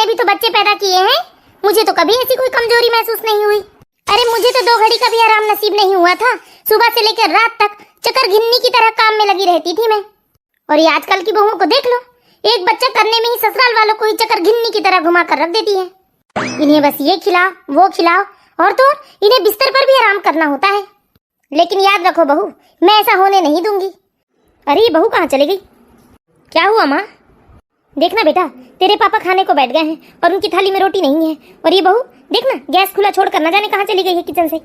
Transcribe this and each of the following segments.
भी तो बच्चे पैदा किए हैं, मुझे तो कभी ऐसी कोई कमजोरी महसूस नहीं हुई। अरे मुझे तो 2 घड़ी का भी आराम नसीब नहीं हुआ था। सुबह से लेकर रात तक चक्कर घिन्नी की तरह काम में लगी रहती थी मैं। और ये आजकल की बहुओं को देख लो, एक बच्चा करने में ही ससुराल वालों को ही चक्कर घिन्नी की तरह घुमा कर रख देती है। इन्हें बस ये खिलाओ वो खिलाओ, और तो इन्हें बिस्तर पर भी आराम करना होता है। लेकिन याद रखो बहू, मैं ऐसा होने नहीं दूंगी। अरे ये बहू कहाँ चली गई? क्या हुआ माँ? देखना बेटा, तेरे पापा खाने को बैठ गए हैं और उनकी थाली में रोटी नहीं है। और ये बहू देखना, गैस खुला छोड़कर न जाने कहाँ चली गई है किचन से।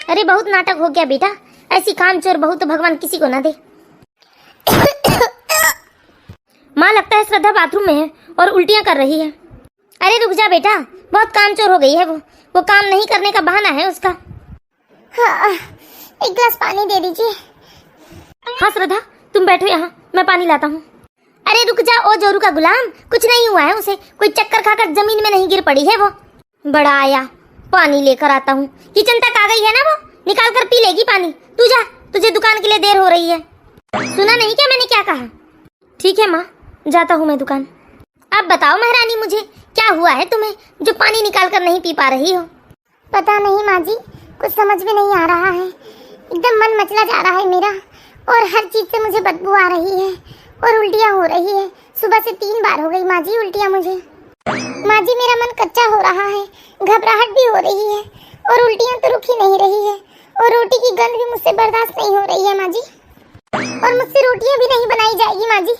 अरे बहुत नाटक हो गया बेटा, ऐसी कामचोर बहू तो भगवान किसी को ना दे। माँ लगता है श्रद्धा बाथरूम में है और उल्टियां कर रही है। अरे रुक जा बेटा, बहुत कामचोर हो गई है वो काम नहीं करने का बहाना है उसका। हाँ, एक गिलास पानी दे दीजिए। हाँ श्रद्धा, तुम बैठो यहाँ, मैं पानी लाता हूँ। अरे रुक जा ओ जोरू का गुलाम, कुछ नहीं हुआ है उसे, कोई चक्कर खाकर जमीन में नहीं गिर पड़ी है वो। बड़ा आया, पानी लेकर आता हूँ। किचन तक आ गई है ना वो, निकाल कर पी लेगी पानी। तू जा, तुझे दुकान के लिए देर हो रही है। सुना नहीं क्या मैंने क्या कहा? ठीक है माँ, जाता हूँ मैं दुकान। अब बताओ महारानी, मुझे क्या हुआ है तुम्हें जो पानी निकाल कर नहीं पी पा रही हो? पता नहीं माँ जी, कुछ समझ में नहीं आ रहा है। एकदम मन मचला जा रहा है मेरा, और हर चीज से मुझे बदबू आ रही है और उल्टियाँ हो रही है। सुबह से 3 बार हो गई माँ जी उल्टियाँ मुझे। माँ जी मेरा मन कच्चा हो रहा है, घबराहट भी हो रही है और उल्टियाँ तो रुक ही नहीं रही है, और रोटी की गंध भी मुझसे बर्दाश्त नहीं हो रही है माँ जी। और मुझसे रोटियाँ भी नहीं बनाई जाएगी माँ जी,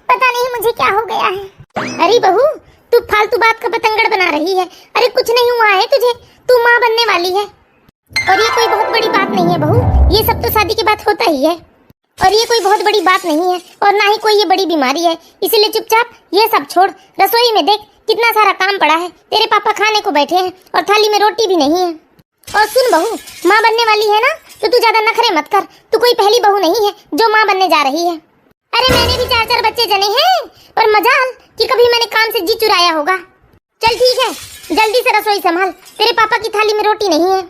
पता नहीं मुझे क्या हो गया है। अरे बहू, तू फालतू बात का पतंगड़ बना रही है। अरे कुछ नहीं हुआ है तुझे, तू माँ बनने वाली है। और ये कोई बहुत बड़ी बात नहीं है बहू, ये सब तो शादी के बाद होता ही है। और ये कोई बहुत बड़ी बात नहीं है, और ना ही कोई ये बड़ी बीमारी है। इसीलिए चुपचाप ये सब छोड़, रसोई में देख कितना सारा काम पड़ा है। तेरे पापा खाने को बैठे हैं और थाली में रोटी भी नहीं है। और सुन बहू, माँ बनने वाली है ना, तो तू ज्यादा नखरे मत कर। तू कोई पहली बहू नहीं है जो माँ बनने जा रही है। अरे मैंने भी 4 बच्चे जने हैं, पर मजाल कि कभी मैंने काम से जी चुराया होगा। चल ठीक है, जल्दी से रसोई संभाल, तेरे पापा की थाली में रोटी नहीं है।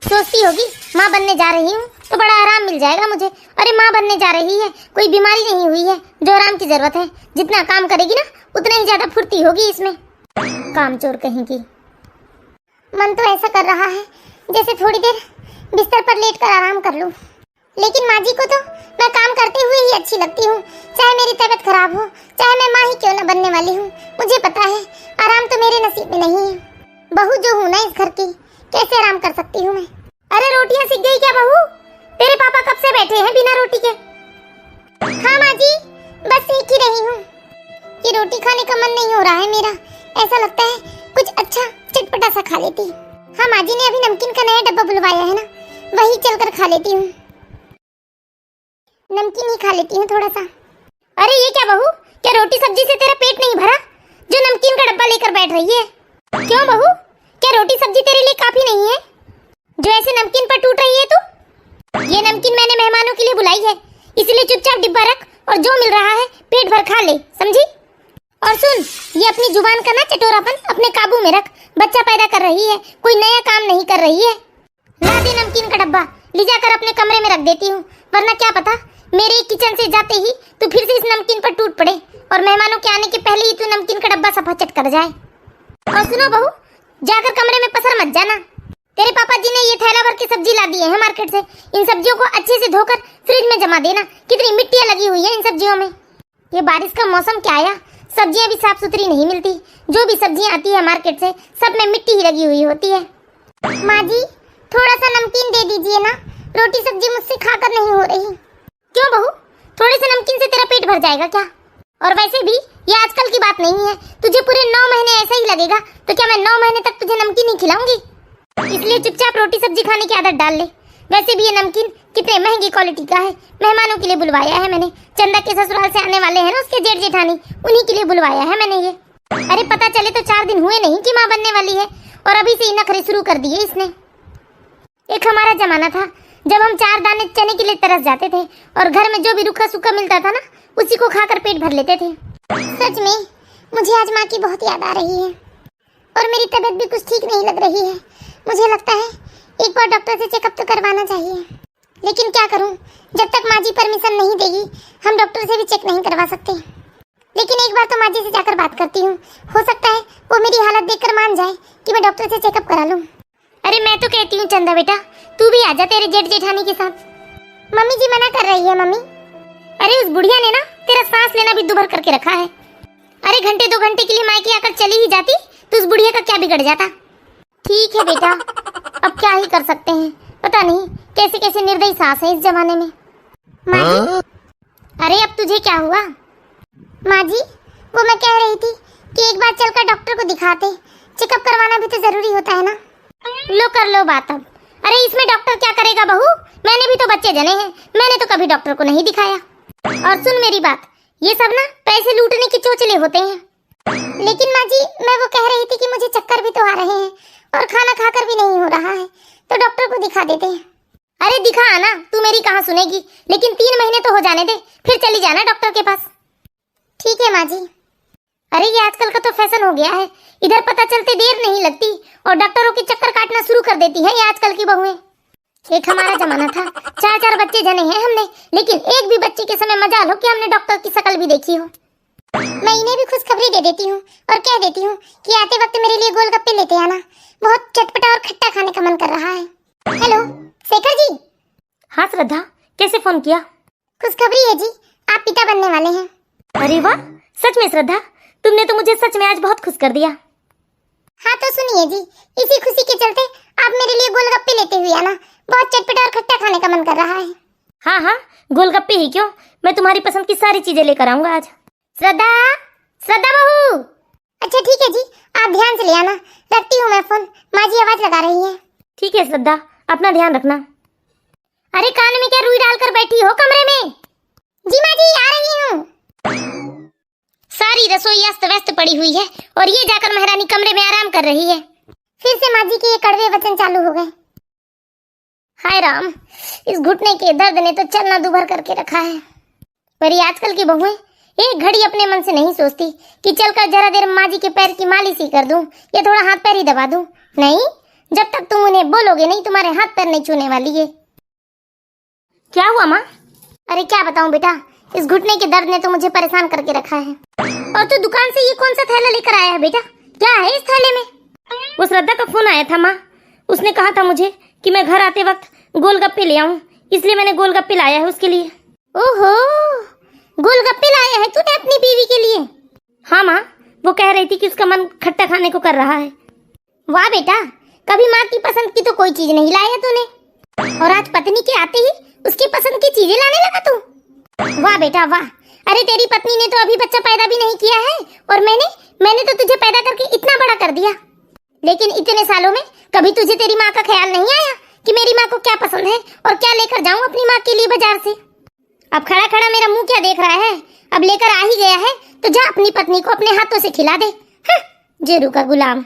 सोचती होगी माँ बनने जा रही हूँ तो बड़ा आराम मिल जाएगा मुझे। अरे माँ बनने जा रही है, कोई बीमारी नहीं हुई है जो आराम की जरूरत है। जितना काम करेगी ना, उतना ही ज्यादा फुर्ती होगी इसमें। कामचोर कहीं की। मन तो ऐसा कर रहा है जैसे थोड़ी देर बिस्तर पर लेटकर आराम कर लूं। लेकिन माँ जी को तो मैं काम करते हुए ही अच्छी लगती हूँ, चाहे मेरी तबीयत खराब हो, चाहे मैं माँ ही क्यों न बनने वाली हूँ। मुझे पता है आराम तो मेरे नसीब में नहीं है। बहू जो हूँ ना इस घर की, कैसे आराम कर सकती हूँ मैं? अरे रोटियाँ सीख गई क्या बहू? तेरे पापा कब से बैठे हैं बिना रोटी के? हाँ माँ जी, बस सीख ही रही हूँ। ये रोटी खाने का मन नहीं हो रहा है मेरा, ऐसा लगता है कुछ अच्छा चटपटा सा खा लेती। हाँ माँ जी ने अभी नमकीन का नया डब्बा बुलवाया है ना, वही चलकर खा लेती हूँ। नमकीन ही खा लेती हूँ थोड़ा सा। अरे ये क्या बहू, क्या रोटी सब्जी से तेरा पेट नहीं भरा जो नमकीन का डब्बा लेकर बैठ रही है? क्यों बहू, क्या रोटी सब्जी तेरे लिए काफी नहीं है जो ऐसे नमकीन पर टूट रही है तू? ये नमकीन मैंने मेहमानों के लिए बुलाई है, इसलिए चुपचाप डिब्बा रख और जो मिल रहा है पेट भर खा ले, समझी? और सुन, ये अपनी जुबान का ना चटोरापन अपने काबू में रख। बच्चा पैदा कर रही है, कोई नया काम नहीं कर रही है। ला दे नमकीन का डब्बा, ले जाकर अपने कमरे में रख देती हूँ, वरना क्या पता मेरे किचन से जाते ही तू फिर से इस नमकीन पर टूट पड़े और मेहमानों के आने के पहले ही तू नमकीन का डब्बा सफाचट कर जाए। और सुनो बहू, जाकर कमरे में पसर मत जाना। तेरे पापा जी ने ये थैला भर के सब्जी ला दिए हैं मार्केट से, इन सब्जियों को अच्छे से धोकर फ्रिज में जमा देना। कितनी मिट्टियाँ लगी हुई है इन सब्जियों में। ये बारिश का मौसम क्या आया, सब्जियां भी साफ सुथरी नहीं मिलती। जो भी सब्जियां आती है मार्केट से, सब में मिट्टी ही लगी हुई होती है। माँ जी थोड़ा सा नमकीन दे दीजिए ना, रोटी सब्जी मुझसे खाकर नहीं हो रही। क्यों बहू, थोड़े से नमकीन से तेरा पेट भर जाएगा क्या? और वैसे भी ये आजकल की बात नहीं है, तुझे पूरे 9 महीने ऐसा ही लगेगा तो क्या मैं 9 महीने तक तुझे नमकीन ही खिलाऊंगी? इसलिए चुपचाप रोटी सब्जी खाने की आदत डाल ले। वैसे भी ये नमकीन कितने महंगी क्वालिटी का है, मेहमानों के लिए बुलवाया है मैंने। चंदा के ससुराल से आने वाले हैं ना उसके जेठ जेठानी, उन्हीं के लिए बुलवाया है मैंने ये। अरे पता चले तो 4 दिन हुए नहीं कि माँ बनने वाली है और अभी से ही नखरे शुरू कर दिए इसने। एक हमारा जमाना था जब हम 4 दाने चने के लिए तरस जाते थे और घर में जो भी रूखा सूखा मिलता था ना, उसी को खाकर पेट भर लेते थे। सच में मुझे आज माँ की बहुत याद आ रही है और मेरी तबीयत भी कुछ ठीक नहीं लग रही है। मुझे लगता है एक बार डॉक्टर से चेकअप तो करवाना चाहिए, लेकिन क्या करूं, जब तक माँ जी परमिशन नहीं देगी हम डॉक्टर से भी चेक नहीं करवा सकते। लेकिन एक बार तो माँ जी से जाकर बात करती हूँ, हो सकता है वो मेरी हालत देखकर मान जाए कि मैं डॉक्टर से चेकअप करा लूँ। अरे मैं तो कहती हूँ चंदा बेटा, तू भी आजा तेरे जेठ जेठानी के साथ। मम्मी जी मना कर रही है मम्मी। अरे उस बुढ़िया ने ना तेरा सांस लेना भी दुभर करके रखा है। अरे घंटे 2 घंटे के लिए मायके आकर चली ही जाती तो उस बुढ़िया का क्या बिगड़ जाता। ठीक है बेटा, अब क्या ही कर सकते हैं, पता नहीं कैसे कैसे निर्दयी सास है इस जमाने में। माँ जी, अरे अब तुझे क्या हुआ? माँ जी, वो मैं कह रही थी कि एक बार चलकर डॉक्टर को दिखाते, चेकअप करवाना भी तो जरूरी होता है ना। लो कर लो बात अब। अरे इसमें डॉक्टर क्या करेगा बहू, मैंने भी तो बच्चे जने हैं, मैंने तो कभी डॉक्टर को नहीं दिखाया। और सुन मेरी बात, ये सब ना पैसे लूटने के चोचले होते हैं। लेकिन माँ जी, मैं वो कह रही थी कि मुझे चक्कर भी तो आ रहे हैं और खाना खाकर भी नहीं हो रहा है, तो डॉक्टर को दिखा देते हैं। अरे दिखा आना, तू मेरी कहाँ सुनेगी, लेकिन 3 महीने तो हो जाने दे, फिर चली जाना डॉक्टर के पास। ठीक है माँ जी। अरे ये आजकल का तो फैशन हो गया है, इधर पता चलते देर नहीं लगती और डॉक्टरों के चक्कर काटना शुरू कर देती हैं ये आजकल की बहुएं। एक हमारा जमाना था, 4 बच्चे जने हैं हमने, लेकिन एक भी बच्चे के समय मजाल हो कि हमने डॉक्टर की शक्ल भी देखी हो। मैं इन्हें भी खुशखबरी दे देती हूँ और कह देती हूँ कि आते वक्त मेरे लिए गोलगप्पे लेते आना, बहुत चटपटा और खट्टा खाने का मन कर रहा है। हेलो शेखर जी। हाँ श्रद्धा, कैसे फोन किया? खुशखबरी है जी, आप पिता बनने वाले हैं। अरे वाह, सच में श्रद्धा, तुमने तो मुझे सच में आज बहुत खुश कर दिया। हाँ तो सुनिए जी, इसी खुशी के चलते आप मेरे लिए गोलगप्पे लेते हुए आना, बहुत चटपटा और खट्टा खाने का मन कर रहा है। हाँ हाँ, गोलगप्पे ही क्यों, मैं तुम्हारी पसंद की सारी चीजें लेकर आऊंगा आज। श्रद्धा, श्रद्धा बहू। अच्छा ठीक है जी, आप ध्यान से ले आना, रखती हूँ मैं फोन, माँ जी आवाज लगा रही है। ठीक है श्रद्धा, अपना ध्यान रखना। अरे कान में क्या रुई डालकर बैठी हो कमरे में? जी माँ जी आ रही हूँ। सारी रसोई अस्त व्यस्त पड़ी हुई है और ये जाकर महारानी कमरे में आराम कर रही है। फिर से माँ जी के ये कड़वे वचन चालू हो गए। हाय राम, इस घुटने के दर्द ने तो चलना दुभर करके रखा है। पर ये आजकल की बहुएं एक घड़ी अपने मन से नहीं सोचती कि चलकर जरा देर माँ जी के पैर की मालिश ही कर दूं या थोड़ा हाथ पैर ही दबा दूं। नहीं, जब तक तुम उन्हें बोलोगे नहीं तुम्हारे हाथ पैर नहीं छूने वाली है। क्या हुआ माँ? अरे क्या बताऊं बेटा, इस घुटने के दर्द ने तो मुझे परेशान करके रखा है। और तू दुकान से ये कौन सा थैला लेकर आया है बेटा, क्या है इस थैले में? वो श्रद्धा का फोन आया था माँ, उसने कहा था मुझे कि मैं घर आते वक्त गोलगप्पे ले आऊं, इसलिए मैंने गोलगप्पे लाया है उसके लिए। ओहो, गोलगप्पे लाया है तूने अपनी बीवी के लिए? हाँ माँ, वो कह रही थी कि उसका मन खट्टा खाने को कर रहा है। वाह बेटा, कभी माँ की पसंद की तो कोई चीज नहीं लाया तूने, और आज पत्नी के आते ही उसकी पसंद की चीजें लाने लगा तू। वाह बेटा वाह। अरे तेरी पत्नी ने तो अभी बच्चा पैदा भी नहीं किया है और मैंने तो तुझे पैदा करके इतना बड़ा कर दिया, लेकिन इतने सालों में कभी तुझे तेरी माँ का ख्याल नहीं आया कि मेरी माँ को क्या पसंद है और क्या लेकर जाऊं अपनी माँ के लिए बाजार से। अब खड़ा खड़ा मेरा मुंह क्या देख रहा है, अब लेकर आ ही गया है तो जा अपनी पत्नी को अपने हाथों से खिला दे। जेरू का गुलाम।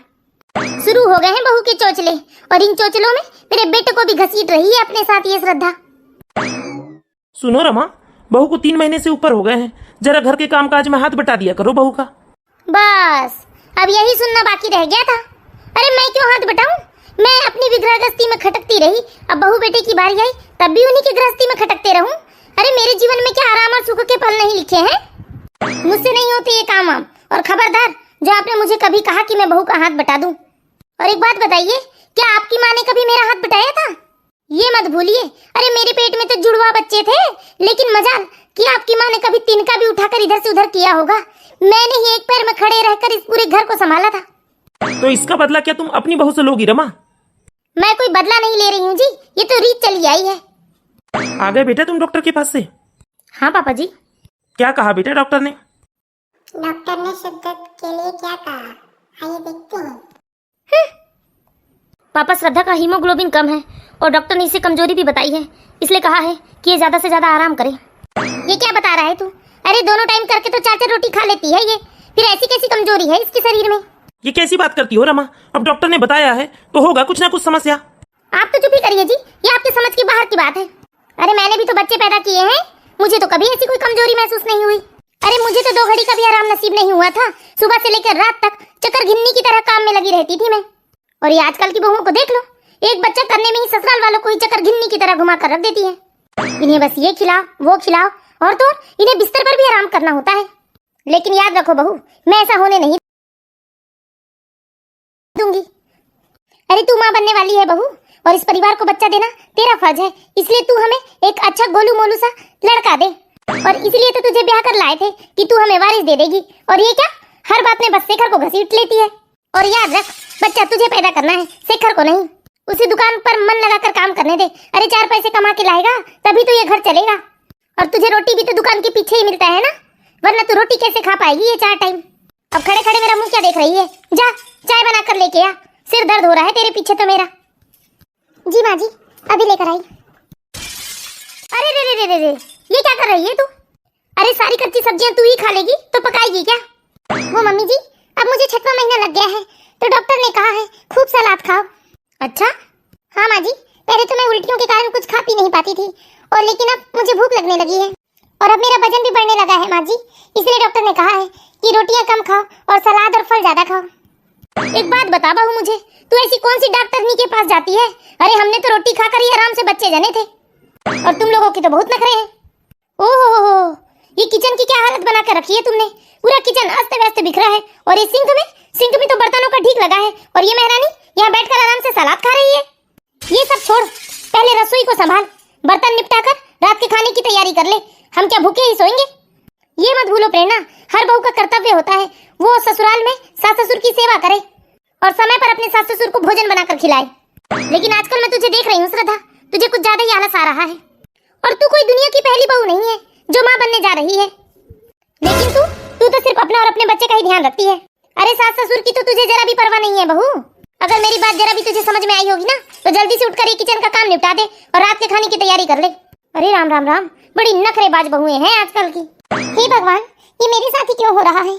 शुरू हो गए हैं बहू के चोचले, और इन चोचलों में मेरे बेटे को भी घसीट रही है अपने साथ ये श्रद्धा। सुनो रमा, बहू को 3 महीने से ऊपर हो गए हैं, जरा घर के काम काज में हाथ बटा दिया करो बहू का। बस अब यही सुनना बाकी रह गया था। अरे मैं क्यों हाथ बटाऊं, मैं अपनी विग्रह गृहस्थी में खटकती रही, अब बहू बेटे की बारी आई तब भी उन्हीं की गृहस्थी में खटकते रहूं। अरे मेरे जीवन में क्या आराम और सुख के फल नहीं लिखे हैं? मुझसे नहीं होते ये काम वाम, और खबरदार जो आपने मुझे कभी कहा कि मैं बहू का हाथ बटा दूं। और एक बात बताइए, क्या आपकी माँ ने कभी मेरा हाथ बटाया था? ये मत भूलिए। अरे मेरे पेट में तो जुड़वा बच्चे थे, लेकिन मजाल कि आपकी माँ ने कभी तिनका भी उठाकर इधर से उधर किया होगा। मैंने ही एक पैर में खड़े रहकर इस पूरे घर को संभाला था। तो इसका बदला क्या तुम अपनी बहू से लोगी रमा? मैं कोई बदला नहीं ले रही हूँ जी, ये तो रीत चली आई है। आ गए बेटा तुम डॉक्टर के पास से? हाँ पापा जी। क्या कहा बेटा डॉक्टर ने? डॉक्टर ने शिद्दत के लिए क्या कहा, आइए देखते हैं। पापा, श्रद्धा का हीमोग्लोबिन कम है और डॉक्टर ने इसे कमजोरी भी बताई है, इसलिए कहा है कि ये ज्यादा से ज्यादा आराम करे। ये क्या बता रहा है तू? अरे दोनों टाइम करके तो 4 रोटी खा लेती है ये, फिर ऐसी कैसी कमजोरी है इसके शरीर में? ये कैसी बात करती हो रमा, अब डॉक्टर ने बताया है तो होगा कुछ ना कुछ समस्या। आप तो चुप ही करिए जी, ये आपके समझ के बाहर की बात है। अरे मैंने भी तो बच्चे पैदा किए हैं, मुझे तो कभी ऐसी कोई कमजोरी महसूस नहीं हुई। अरे मुझे तो 2 घड़ी का भी आराम नसीब नहीं हुआ था, सुबह से लेकर रात तक चक्कर घिन्नी की तरह काम में लगी रहती थी मैं। और ये आजकल की बहुओं को देख लो, एक बच्चा करने में ही ससुराल वालों को ही चक्कर घिन्नी की तरह घुमा कर रख देती है। इन्हें बस ये खिलाओ वो खिलाओ, और तो इन्हें बिस्तर पर भी आराम करना होता है। लेकिन याद रखो बहू, मैं ऐसा होने नहीं दूंगी। अरे तू माँ बनने वाली है बहू, और इस परिवार को बच्चा देना तेरा फर्ज है, इसलिए तू हमें एक अच्छा गोलू मोलू सा लड़का दे। और इसलिए तो तुझे ब्याह कर लाए थे कि तू हमें वारिस दे देगी। और ये क्या, हर बात में बस शेखर को घसीट लेती है। और याद रख, बच्चा तुझे पैदा करना है, शेखर को नहीं। उसी दुकान पर मन लगाकर काम करने दे। अरे 4 पैसे कमा के लाएगा तभी तो ये घर चलेगा। और तुझे रोटी भी तो दुकान के पीछे ही मिलता है ना, वरना तू रोटी कैसे खा पाएगी ये 4 टाइम। अब खड़े खड़े मेरा मुंह क्या देख रही है, जा चाय बना कर लेके आ, सिर दर्द हो रहा है तेरे पीछे तो मेरा। जी माँ जी, अभी लेकर आई। अरे रे रे रे रे, ये क्या कर रही है तू? अरे सारी कच्ची सब्जियां तू ही खा लेगी तो पकाएगी क्या? वो मम्मी जी, अब मुझे 6वां महीना लग गया है तो डॉक्टर ने कहा है खूब सलाद खाओ। अच्छा, हाँ माँ जी, पहले तो मैं उल्टियों के कारण कुछ खा पी नहीं पाती थी, और लेकिन अब मुझे भूख लगने लगी है और अब मेरा वजन भी बढ़ने लगा है माँ जी, इसलिए डॉक्टर ने कहा है कि रोटियां कम खाओ और सलाद और फल ज्यादा खाओ। एक बात बता बहू मुझे, तू ऐसी कौन सी डॉक्टरनी के पास जाती है? अरे हमने तो रोटी खाकर ही आराम से बच्चे जने थे, और तुम लोगों की तो बहुत नखरे हैं। ओहो, ये किचन की क्या हालत बना कर रखी है तुमने? पूरा किचन अस्त व्यस्त बिखरा है, और ये सिंक में तो बर्तनों का ढीक लगा है, और ये मेहरानी यहाँ बैठकर आराम से सलाद खा रही है। ये सब छोड़, पहले रसोई को संभाल, बर्तन निपटा कर रात के खाने की तैयारी कर ले। हम क्या भूखे ही सोएंगे? ये मत भूलो प्रेरणा, हर बहू का कर्तव्य होता है वो ससुराल में सास ससुर की सेवा करे और समय पर अपने सास ससुर को भोजन बनाकर खिलाए। लेकिन आजकल मैं तुझे देख रही हूँ श्रद्धा, तुझे कुछ ज्यादा ही आलस आ रहा है, और तू कोई दुनिया की पहली बहू नहीं है जो माँ बनने जा रही है। लेकिन तू तो सिर्फ अपना और अपने बच्चे का ही ध्यान रखती है। अरे सास ससुर की तो तुझे जरा भी परवाह नहीं है बहू। अगर मेरी बात जरा भी तुझे समझ में आई होगी ना, तो जल्दी से उठकर ये किचन का काम निपटा दे और रात के खाने की तैयारी कर ले। अरे राम राम राम, बड़ी नखरेबाज बहुएं हैं आजकल की। हे भगवान, ये मेरे साथ ही क्यों हो रहा है?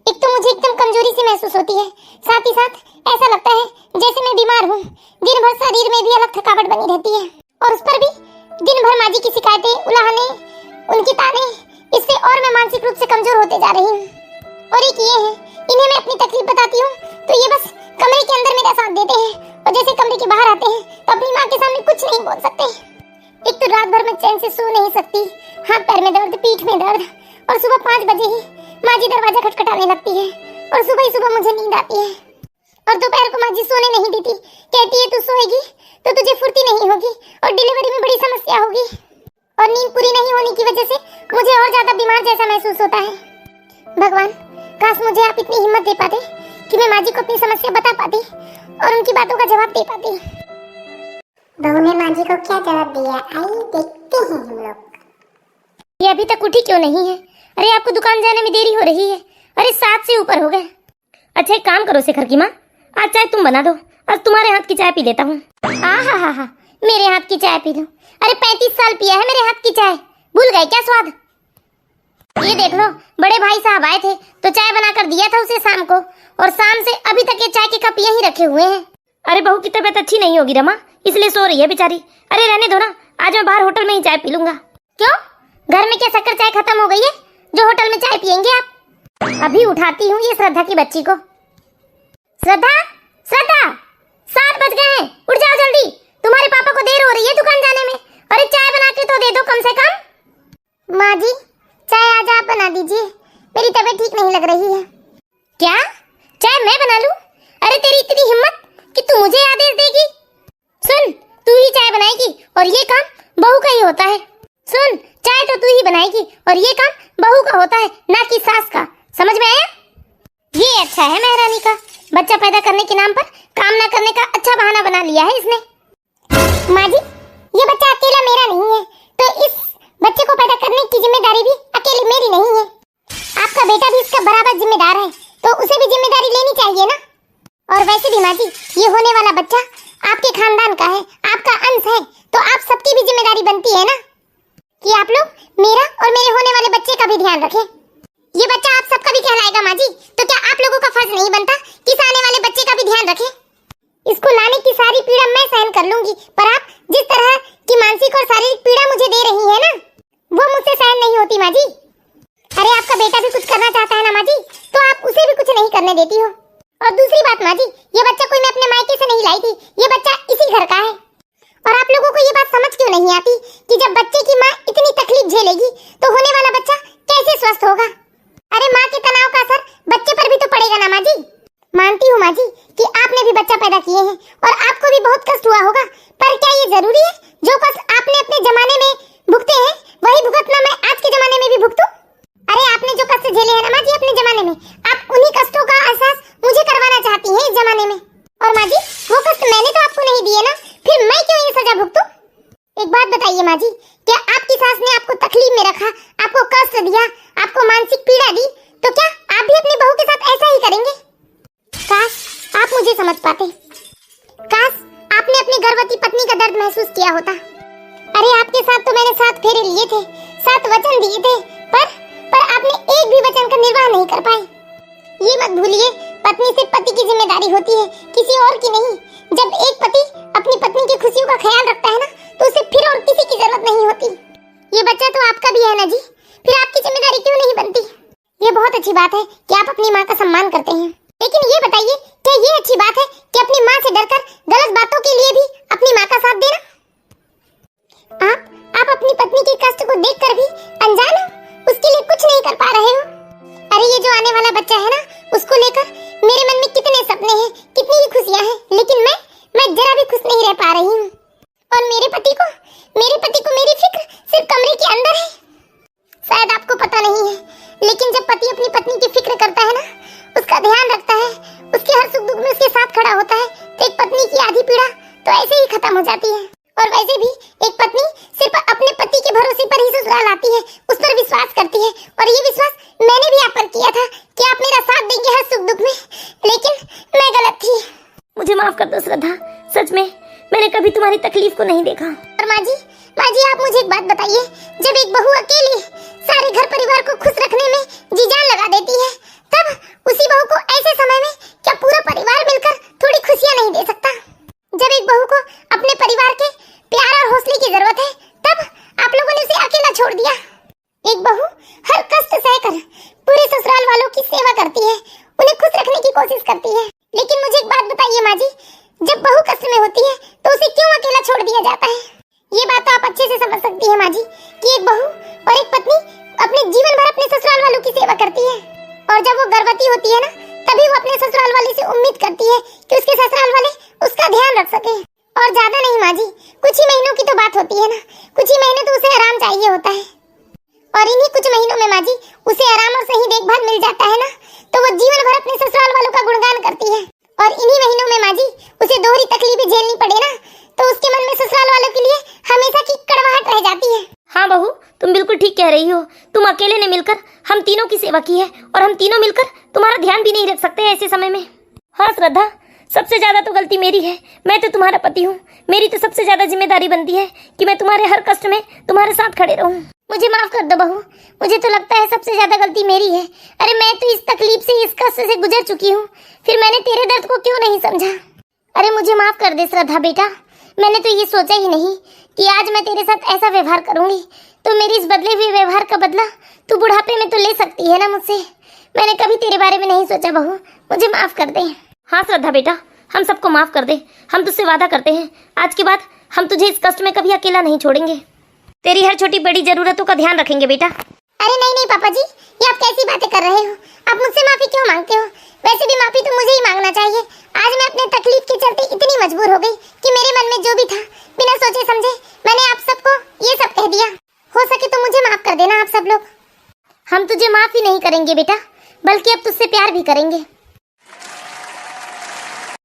एक तो मुझे एकदम कमजोरी सी महसूस होती है, साथ ही साथ ऐसा लगता है जैसे मैं बीमार हूँ। दिन भर शरीर में भी अलग थकावट बनी रहती है, और उस पर भी दिन भर माँ जी की शिकायतें, उलाहने, उनकी ताने, इससे और मैं मानसिक रूप से कमजोर होते जा रही हूँ। और एक ये है, इन्हें मैं अपनी तकलीफ बताती हूँ तो ये बस कमरे के अंदर मेरा साथ देते हैं, और जैसे कमरे के बाहर आते हैं तो अपनी माँ के सामने कुछ नहीं बोल सकते। एक तो रात भर मैं चैन से सो नहीं सकती, हाथ पैर में दर्द, पीठ में दर्द, और सुबह 5 बजे ही माँ जी दरवाजा खटखटाने लगती है, और सुबह ही सुबह मुझे नींद आती है। और दोपहर को माँ जी सोने नहीं देती, कहती है तू सोएगी तो तुझे फुर्ती नहीं होगी और डिलीवरी में बड़ी समस्या होगी, और नींद पूरी नहीं होने की वजह से मुझे और ज्यादा बीमार जैसा महसूस होता है। भगवान, काश मुझे आप इतनी हिम्मत दे पाते कि मैं माँ जी को अपनी समस्या बता पाती और उनकी बातों का जवाब दे पाती। बहू ने माँ जी को क्या जवाब दिया, आइए देखते हैं हम लोग। ये अभी तक उठी क्यों नहीं है? अरे आपको दुकान जाने में देरी हो रही है। अरे 7 से ऊपर हो गए। अच्छा एक काम करो शेखर की माँ, आज चाय तुम बना दो, आज तुम्हारे हाथ की चाय पी लेता हूँ। हा, मेरे हाथ की चाय पी लो। अरे 35 साल पिया है मेरे हाथ की चाय, भूल गए क्या स्वाद? ये देख लो, बड़े भाई साहब आए थे तो चाय बनाकर दिया था उसे शाम को, और शाम से अभी तक ये चाय के कप यहीं रखे हुए हैं। अरे बहू की तबीयत अच्छी नहीं होगी रमा, इसलिए सो रही है बेचारी। अरे रहने दो ना, आज मैं बाहर होटल में ही चाय पी लूंगा। क्यों, घर में क्या शक्कर चाय खत्म हो गई है जो होटल में चाय पियेंगे आप? अभी उठाती हूँ ये श्रद्धा की बच्ची को। श्रद्धा, 7 बज गए हैं, उठ जाओ जल्दी, तुम्हारे पापा को देर हो रही है दुकान जाने में। अरे चाय बना के तो दे दो कम से कम। माँ जी, चाय आज आप बना दीजिए, मेरी तबीयत ठीक नहीं लग रही है। क्या, चाय मैं बना लूं? अरे तेरी इतनी हिम्मत कि तू मुझे आदेश देगी? सुन, तू ही चाय बनाएगी और ये काम बहू का ही होता है। सुन, चाय तो तू ही बनाएगी और ये काम बहू का होता है, ना कि सास का। समझ में आया? ये अच्छा है मेहरानी का, बच्चा पैदा करने के नाम पर काम ना करने का अच्छा बहाना बना लिया है इसने। माँ जी, ये बच्चा अकेला मेरा नहीं है, तो इस बच्चे को पैदा करने की जिम्मेदारी भी अकेली मेरी नहीं है। आपका बेटा भी इसका बराबर जिम्मेदार है, तो उसे भी जिम्मेदारी लेनी चाहिए ना। और वैसे भी माँ जी, ये होने वाला बच्चा आपके खानदान का है, आपका अंश है, तो आप सबकी भी जिम्मेदारी बनती है ना कि आप लोग मेरा और मेरे होने वाले बच्चे का भी ध्यान रखें। ये बच्चा आप सबका भी कहलाएगा माँ जी, तो क्या आप लोगों का फर्ज नहीं बनता कि इस आने वाले बच्चे का भी ध्यान रखें? इसको लाने की सारी पीड़ा मैं सहन कर लूंगी, पर आप जिस तरह की मानसिक और शारीरिक पीड़ा मुझे दे रही है ना, वो मुझसे सहन नहीं होती माँ जी। अरे आपका बेटा भी कुछ करना चाहता है ना माँ जी, तो आप उसे भी कुछ नहीं करने देती हो। और दूसरी बात माँ जी, ये बच्चा कोई मैं अपने मायके से नहीं लाई थी, ये बच्चा इसी घर का है। और आप लोगों को ये बात समझ क्यों नहीं आती कि जब बच्चे की माँ इतनी तकलीफ झेलेगी तो होने वाला बच्चा कैसे स्वस्थ होगा? अरे माँ के तनाव का असर बच्चे पर भी तो पड़ेगा ना माँ जी। मानती हूँ माँ जी कि आपने भी बच्चा पैदा किए हैं और आपको भी बहुत कष्ट हुआ होगा, पर क्या ये जरूरी है जो कष्ट आपने अपने जमाने में भुगते हैं वही भुगतना मैं आज के जमाने में भी भुगतूं? अरे आपने जो कष्ट झेले हैं ना माँ जी अपने जमाने में, आप उन्हीं कष्टों का एहसास मुझे करवाना चाहती हैं इस जमाने में। और माँ जी वो कष्ट मैंने तो आपको नहीं दिए ना, फिर मैं क्यों ये सजा भुगतूं? एक बात बताइए माँ जी, क्या आपकी सास ने आपको तकलीफ में रखा, आपको कष्ट दिया, आपको मानसिक पीड़ा दी, तो क्या आप भी अपनी बहू के साथ ऐसा ही करेंगे? काश आप मुझे समझ पाते, काश आपने अपनी गर्भवती पत्नी का दर्द महसूस किया होता। अरे आपके साथ तो मैंने 7 फेरे लिए थे, 7 वचन दिए थे, पर आपने एक भी वचन का निर्वाह नहीं कर पाए। ये मत भूलिए, पत्नी सिर्फ पति की जिम्मेदारी होती है, किसी और की नहीं। जब एक पति अपनी पत्नी की खुशियों का ख्याल रखता है ना, तो उसे फिर और किसी की जरूरत नहीं होती। ये बच्चा तो आपका भी है ना जी, फिर आपकी जिम्मेदारी क्यों नहीं बनती? ये बहुत अच्छी बात है कि आप अपनी माँ का सम्मान करते हैं, लेकिन ये बताइए क्या ये अच्छी बात है कि अपनी माँ से डरकर गलत बातों के लिए भी अपनी माँ का साथ देना? आप अपनी पत्नी के कष्ट को देखकर भी अनजान हो, उसके लिए कुछ नहीं कर पा रहे हो। अरे ये जो आने वाला बच्चा है ना, उसको लेकर मेरे मन में कितने सपने हैं, कितनी ही खुशियां हैं, लेकिन मैं जरा भी खुश नहीं रह पा रही हूँ। और मेरे पति को मेरी फिक्र सिर्फ कमरे के अंदर है। शायद आपको पता नहीं है, लेकिन जब पति अपनी पत्नी की फिक्र करता है ना, उसका ध्यान रखता है, उसके हर सुख दुख में उसके साथ खड़ा होता है, तो एक पत्नी की आधी पीड़ा तो ऐसे ही खत्म हो जाती है। और वैसे भी एक पत्नी सिर्फ अपने पति के भरोसे पर ही ससुराल आती है, उस पर विश्वास करती है। और ये विश्वास मैंने भी आप पर किया था कि आप मेरा साथ देंगे हर सुख दुख में, लेकिन मैं गलत थी। मुझे माफ कर दो श्रद्धा, सच में मैंने कभी तुम्हारी तकलीफ को नहीं देखा। और माँ जी आप मुझे एक बात बताइए, जब एक बहू अकेली सारे घर परिवार को खुश रखने में जी जान लगा देती है, तब उसी बहू को ऐसे समय में क्या पूरा परिवार मिलकर थोड़ी खुशियाँ नहीं दे सकता? जब एक बहू को अपने परिवार के प्यार और हौसले की जरूरत है, तब आप लोगों ने उसे अकेला छोड़ दिया। एक बहू हर कष्ट सहकर पूरे ससुराल वालों की सेवा करती है, उन्हें खुश रखने की कोशिश करती है, लेकिन मुझे एक बात बताइए माँ जी, जब बहू कष्ट में होती है तो उसे क्यों अकेला छोड़ दिया जाता है? ये बात तो आप अच्छे से समझ सकती है माँ जी कि एक बहू और एक पत्नी अपने जीवन भर अपने ससुराल वालों की सेवा करती है, और जब वो गर्भवती होती है ना, तभी वो अपने ससुराल वाले से उम्मीद करती है कि उसके ससुराल वाले उसका ध्यान रख सके। और ज्यादा नहीं माँ जी, कुछ ही महीनों की तो बात होती है ना, कुछ ही महीने तो उसे आराम चाहिए होता है, और इन्हीं कुछ महीनों में माँ जी उसे आराम और सही देखभाल मिल जाता है ना, तो वो जीवन भर अपने ससुराल वालों का गुणगान करती है। और इन्हीं महीनों में माँ जी उसे दोहरी तकलीफें झेलनी पड़े ना, तो उसके मन में ससुराल वालों के लिए हमेशा की कड़वाहट रह जाती है। हाँ बहू, तुम बिल्कुल ठीक कह रही हो। तुम अकेले ने मिलकर हम तीनों की सेवा की है, और हम तीनों मिलकर तुम्हारा ध्यान भी नहीं रख सकते ऐसे समय में। हाँ श्रद्धा, सबसे ज्यादा तो गलती मेरी है, मैं तो तुम्हारा पति हूँ, मेरी तो सबसे ज्यादा जिम्मेदारी बनती है कि मैं तुम्हारे हर कष्ट में तुम्हारे साथ खड़े रहूं। मुझे माफ कर दो बहू, मुझे तो लगता है सबसे ज्यादा गलती मेरी है। अरे मैं तो इस तकलीफ से, इस कष्ट से गुजर चुकी हूँ, फिर मैंने तेरे दर्द को क्यों नहीं समझा? अरे मुझे माफ कर दे श्रद्धा बेटा, मैंने तो ये सोचा ही नहीं कि आज मैं तेरे साथ ऐसा व्यवहार करूंगी, तो मेरी इस बदले हुए व्यवहार का बदला तू बुढ़ापे में तो ले सकती है ना मुझसे। मैंने कभी तेरे बारे में नहीं सोचा बहू, मुझे माफ कर दे। हाँ श्रद्धा बेटा, हम सबको माफ कर दे, हम तुझसे वादा करते हैं आज के बाद हम तुझे इस कष्ट में कभी अकेला नहीं छोड़ेंगे, तेरी हर छोटी बड़ी जरूरतों का ध्यान रखेंगे बेटा। अरे नहीं पापा जी, ये आप कैसी बातें कर रहे हो? आप मुझसे माफी क्यों मांगते हो? वैसे भी माफी तो मुझे ही मांगना चाहिए। आज मैं अपने तकलीफ के चलते इतनी मजबूर हो गई कि मेरे मन में जो भी था बिना सोचे समझे मैंने आप सबको ये सब कह दिया। हो सके तो मुझे माफ कर देना आप सब लोग। हम तुझे माफ ही नहीं करेंगे बेटा, बल्कि अब तुझसे प्यार भी करेंगे।